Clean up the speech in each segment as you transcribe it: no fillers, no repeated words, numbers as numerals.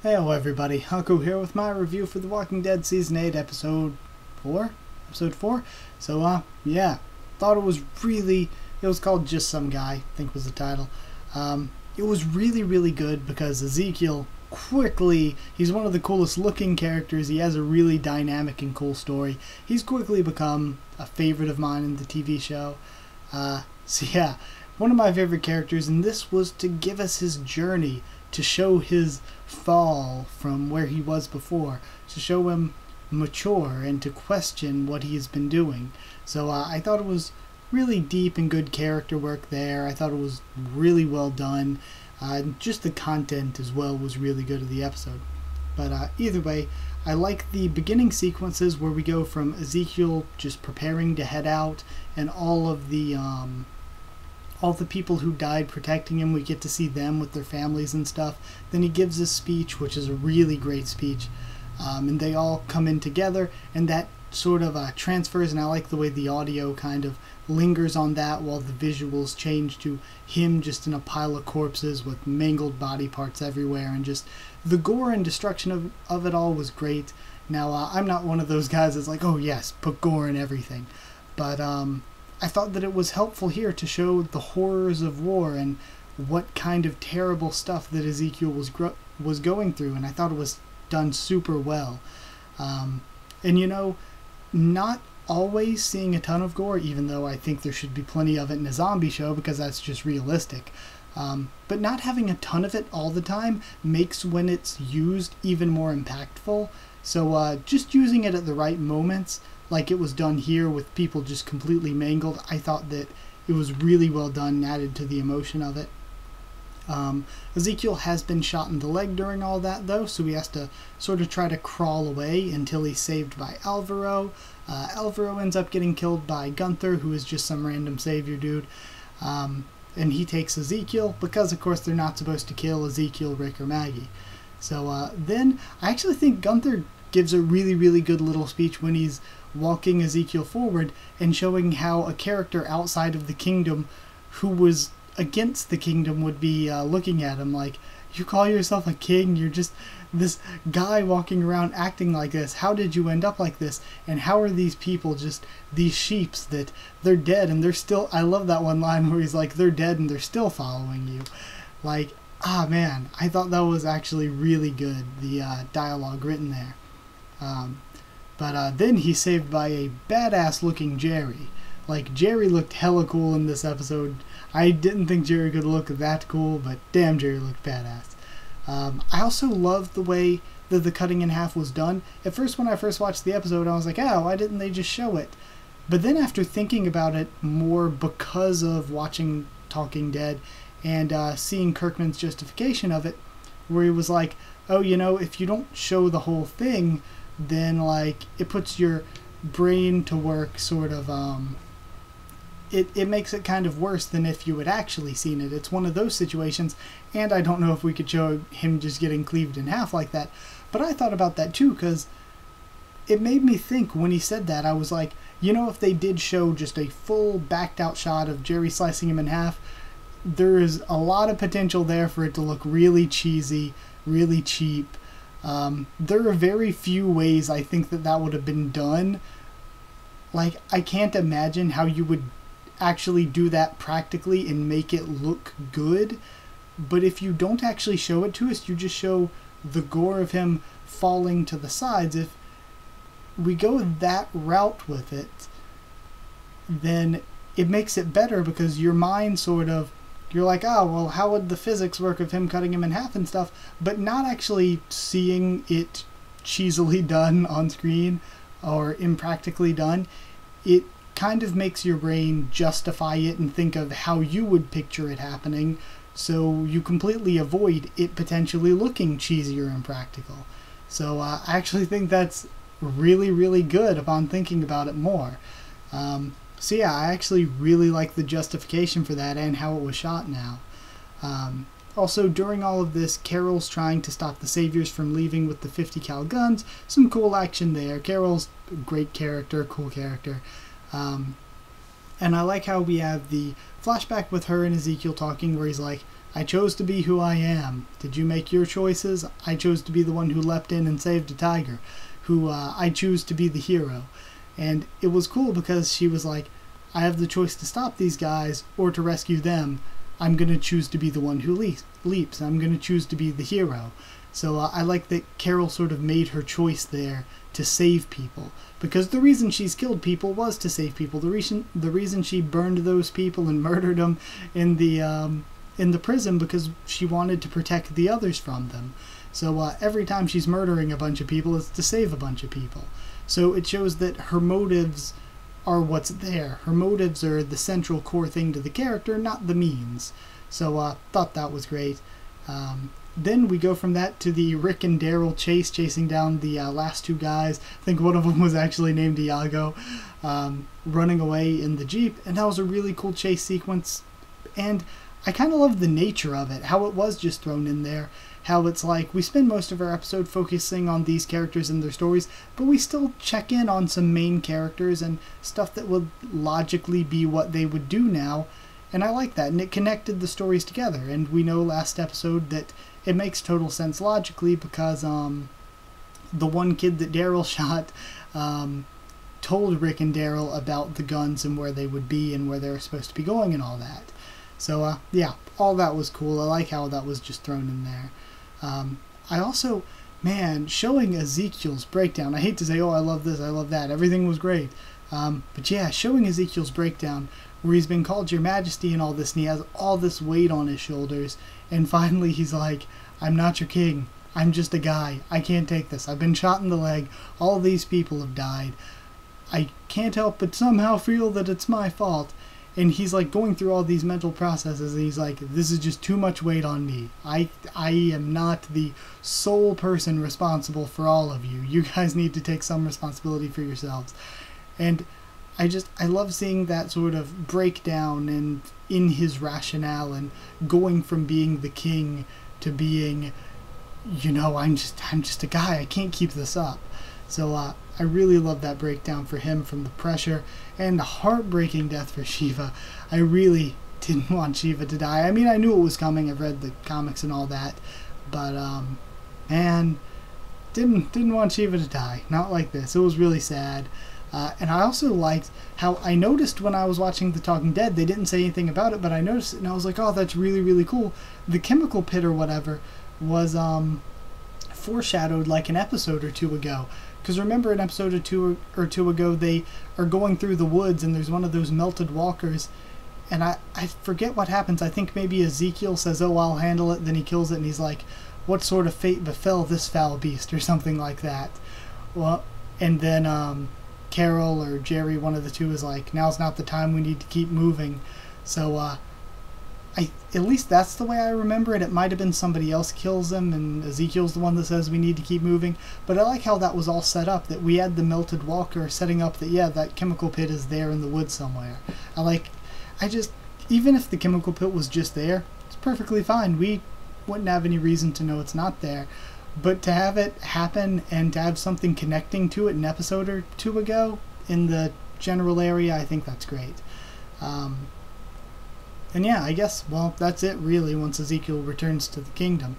Hello everybody, Haku here with my review for The Walking Dead Season 8, Episode 4? Episode 4? So, yeah, thought it was called Just Some Guy, I think was the title. It was really good because Ezekiel he's one of the coolest looking characters, he has a really dynamic and cool story. He's quickly become a favorite of mine in the TV show. So yeah, one of my favorite characters, and this was to give us his journey, to show his fall from where he was before, to show him mature and to question what he has been doing. So I thought it was really deep and good character work there. I thought it was really well done. Just the content as well was really good of the episode. But either way, I like the beginning sequences where we go from Ezekiel just preparing to head out and all the people who died protecting him. We get to see them with their families and stuff. Then he gives a speech, which is a really great speech, and they all come in together, and that sort of transfers, and I like the way the audio kind of lingers on that while the visuals change to him just in a pile of corpses with mangled body parts everywhere, and just the gore and destruction of it all was great. Now, I'm not one of those guys that's like, oh yes, put gore in everything, but I thought that it was helpful here to show the horrors of war and what kind of terrible stuff that Ezekiel was going through, and I thought it was done super well. And you know, not always seeing a ton of gore, even though I think there should be plenty of it in a zombie show because that's just realistic. But not having a ton of it all the time makes when it's used even more impactful. So just using it at the right moments, like it was done here with people just completely mangled, I thought that it was really well done and added to the emotion of it. Ezekiel has been shot in the leg during all that though, so he has to sort of try to crawl away until he's saved by Alvaro. Alvaro ends up getting killed by Gunther, who is just some random savior dude. And he takes Ezekiel because of course they're not supposed to kill Ezekiel, Rick, or Maggie. So then I actually think Gunther gives a really good little speech when he's walking Ezekiel forward and showing how a character outside of the kingdom who was against the kingdom would be looking at him like, you call yourself a king, you're just this guy walking around acting like this, how did you end up like this, and how are these people just these sheeps that they're dead and they're still, I love that one line where he's like, they're dead and they're still following you. Like, man, I thought that was actually really good, the dialogue written there. But then he's saved by a badass looking Jerry. Like, Jerry looked hella cool in this episode. I didn't think Jerry could look that cool, but damn, Jerry looked badass. I also loved the way that the cutting in half was done. At first, when I first watched the episode, I was like, oh, why didn't they just show it? But then after thinking about it more because of watching Talking Dead and seeing Kirkman's justification of it, where he was like, oh, you know, if you don't show the whole thing, then like it puts your brain to work sort of, it makes it kind of worse than if you had actually seen it. It's one of those situations, and I don't know if we could show him just getting cleaved in half like that, but I thought about that too, because it made me think when he said that. I was like, you know, if they did show just a full backed out shot of Jerry slicing him in half, there is a lot of potential there for it to look really cheesy, really cheap. There are very few ways I think that would have been done. Like, I can't imagine how you would actually do that practically and make it look good. But if you don't actually show it to us, you just show the gore of him falling to the sides. If we go that route with it, then it makes it better because your mind sort of, you're like, oh, well, how would the physics work of him cutting him in half and stuff? But not actually seeing it cheesily done on screen or impractically done, it kind of makes your brain justify it and think of how you would picture it happening, so you completely avoid it potentially looking cheesy or impractical. So I actually think that's really good upon thinking about it more. So yeah, I actually really like the justification for that and how it was shot now. Also, during all of this, Carol's trying to stop the Saviors from leaving with the 50 cal guns. Some cool action there. Carol's a great character, cool character. And I like how we have the flashback with her and Ezekiel talking where he's like, I chose to be who I am. Did you make your choices? I chose to be the one who leapt in and saved a tiger. I choose to be the hero. And it was cool because she was like, I have the choice to stop these guys or to rescue them. I'm going to choose to be the one who leaps. I'm going to choose to be the hero. So I like that Carol sort of made her choice there to save people. Because the reason she's killed people was to save people. The reason she burned those people and murdered them in the prison because she wanted to protect the others from them. So every time she's murdering a bunch of people, it's to save a bunch of people. So it shows that her motives are what's there. Her motives are the central core thing to the character, not the means. So thought that was great. Then we go from that to the Rick and Daryl chasing down the last two guys. I think one of them was actually named Iago, running away in the Jeep. And that was a really cool chase sequence. And I kind of love the nature of it, how it was just thrown in there. How it's like, we spend most of our episode focusing on these characters and their stories, but we still check in on some main characters and stuff that would logically be what they would do now. And I like that, and it connected the stories together. And we know last episode that it makes total sense logically because the one kid that Daryl shot told Rick and Daryl about the guns and where they would be and where they were supposed to be going and all that. So yeah, all that was cool. I like how that was just thrown in there. I also, man, showing Ezekiel's breakdown. I hate to say, oh, I love this, I love that. Everything was great. But yeah, showing Ezekiel's breakdown where he's been called Your Majesty and all this, and he has all this weight on his shoulders. And finally he's like, I'm not your king. I'm just a guy. I can't take this. I've been shot in the leg. All these people have died. I can't help but somehow feel that it's my fault. And he's like going through all these mental processes, and he's like, this is just too much weight on me. I am not the sole person responsible for all of you. You guys need to take some responsibility for yourselves. And I love seeing that sort of breakdown and in his rationale and going from being the king to being, you know, I'm just a guy. I can't keep this up. So I really love that breakdown for him from the pressure and the heartbreaking death for Shiva. I really didn't want Shiva to die. I mean, I knew it was coming. I've read the comics and all that, but man, didn't want Shiva to die. Not like this. It was really sad. And I also liked how I noticed when I was watching The Talking Dead, they didn't say anything about it, but I noticed it and I was like, oh, that's really, really cool. The chemical pit or whatever was foreshadowed like an episode or two ago. Because remember, an episode or two ago, they are going through the woods and there's one of those melted walkers. And I forget what happens. I think maybe Ezekiel says, oh, I'll handle it. Then he kills it and he's like, what sort of fate befell this foul beast or something like that. Well, and then Carol or Jerry, one of the two, is like, now's not the time. We need to keep moving. So at least that's the way I remember it. It might have been somebody else kills him, and Ezekiel's the one that says we need to keep moving. But I like how that was all set up, that we had the melted walker setting up that, yeah, that chemical pit is there in the woods somewhere. Even if the chemical pit was just there, it's perfectly fine. We wouldn't have any reason to know it's not there. But to have it happen and to have something connecting to it an episode or two ago in the general area, I think that's great. And yeah, I guess, well, that's it really once Ezekiel returns to the kingdom.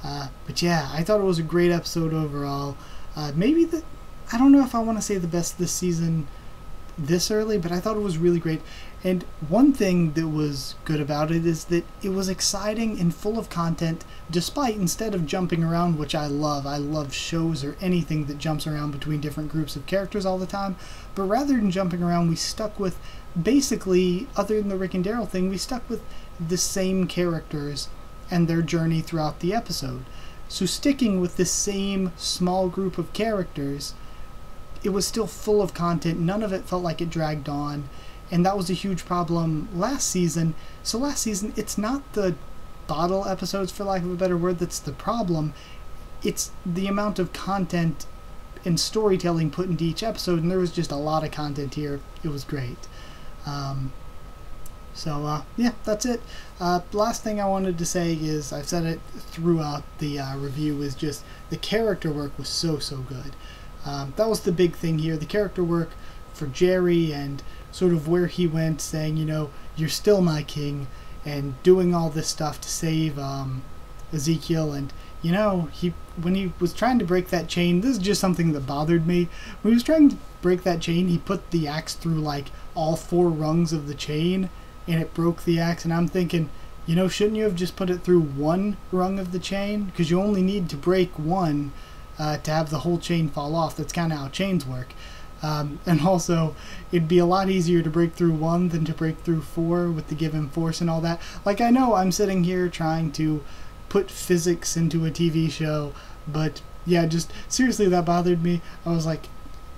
But yeah, I thought it was a great episode overall. I don't know if I want to say the best this season this early, but I thought it was really great. And one thing that was good about it is that it was exciting and full of content, despite, instead of jumping around, which I love shows or anything that jumps around between different groups of characters all the time, but rather than jumping around, we stuck with, basically, other than the Rick and Daryl thing, we stuck with the same characters and their journey throughout the episode. So sticking with the same small group of characters, it was still full of content. None of it felt like it dragged on. And that was a huge problem last season. So last season, it's not the bottle episodes, for lack of a better word, that's the problem. It's the amount of content and storytelling put into each episode, and there was just a lot of content here. It was great. Yeah, that's it. Last thing I wanted to say is, I've said it throughout the review, is just the character work was so good. That was the big thing here. The character work for Jerry and sort of where he went, saying, you know, you're still my king, and doing all this stuff to save Ezekiel. And you know, when he was trying to break that chain, this is just something that bothered me. When he was trying to break that chain, he put the axe through like all 4 rungs of the chain, and it broke the axe. And I'm thinking, you know, shouldn't you have just put it through 1 rung of the chain? Because you only need to break 1 to have the whole chain fall off. That's kind of how chains work. And also, it'd be a lot easier to break through 1 than to break through 4 with the given force and all that. Like, I know I'm sitting here trying to put physics into a TV show, but yeah, just seriously, that bothered me. I was like,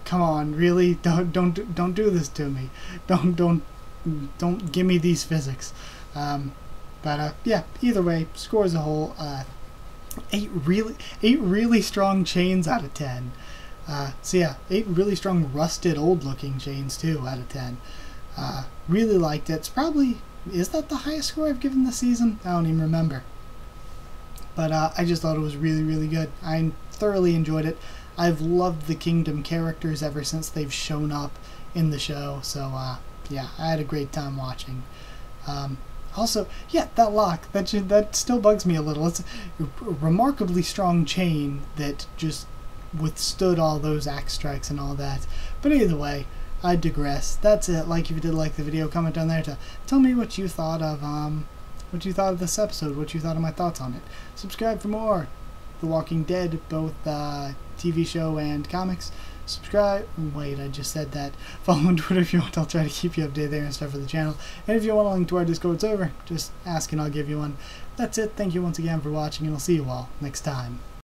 come on, really? Don't do this to me. Don't give me these physics. But yeah, either way, score as a whole, 8 really strong chains out of 10. So yeah, 8 really strong rusted old looking chains too out of 10. Really liked it. It's probably, is that the highest score I've given this season? I don't even remember. But I just thought it was really good. I thoroughly enjoyed it. I've loved the Kingdom characters ever since they've shown up in the show. So yeah, I had a great time watching. Also, yeah, that lock, that still bugs me a little. It's a remarkably strong chain that just withstood all those axe strikes and all that. But either way, I digress. That's it. Like, if you did like the video, comment down there to tell me what you thought of this episode, what you thought of my thoughts on it. Subscribe for more The Walking Dead, both TV show and comics. Subscribe. Wait, I just said that. Follow on Twitter if you want. I'll try to keep you updated there and stuff for the channel. And if you want a link to our Discord server, just ask and I'll give you one. That's it. Thank you once again for watching, and I'll see you all next time.